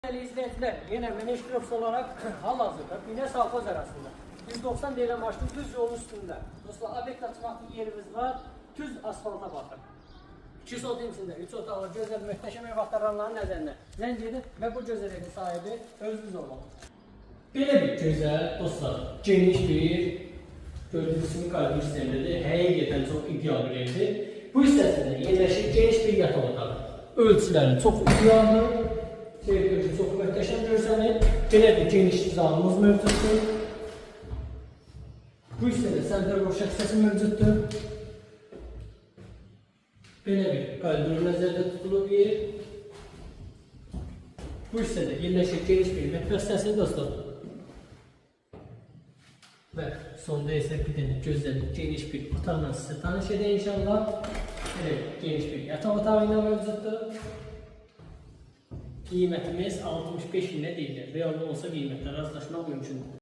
Değerli izleyiciler, yine Meneşkirofs olarak halihazırda Bine Savkoz arasında 190 derece maçlı düz yolun üstünde. Dostlar, abek açmaklı yerimiz var. Düz asfalta bakın. 2 sot içinde 3 otaqlı gözəl möhtəşəm ev axtaranların nəzərinə zəng edin və bu gözəl evin sahibi özünüz olun. Belə bir gözəl, dostlar, geniş bir gördüyünüz kimi qalbi sistemidir. Həqiqətən çox ideal bir evdir. Bu hissəsində yerləşir geniş bir yataq otağı. Ölçüləri çox idealdır. Sevgili çox möhtəşəm görsənir. Belə bir geniş zalımız mövcuddur. Bu hissədə sentral qovşaq hissəsi mövcuddur. Belə bir koridor nəzərdə tutulub yer. Bu hissədə yerləşir geniş bir mətbəx hissəsi dostlar. Və sonda isə bir dənə gözəl geniş bir otaqla sizə tanış edək inşallah. Belə geniş bir yataq otağı ilə mövcuddur. Qiymətimiz 65 ilə deyilir. Realda olsa qiymətlə razılaşmaq mümkündür.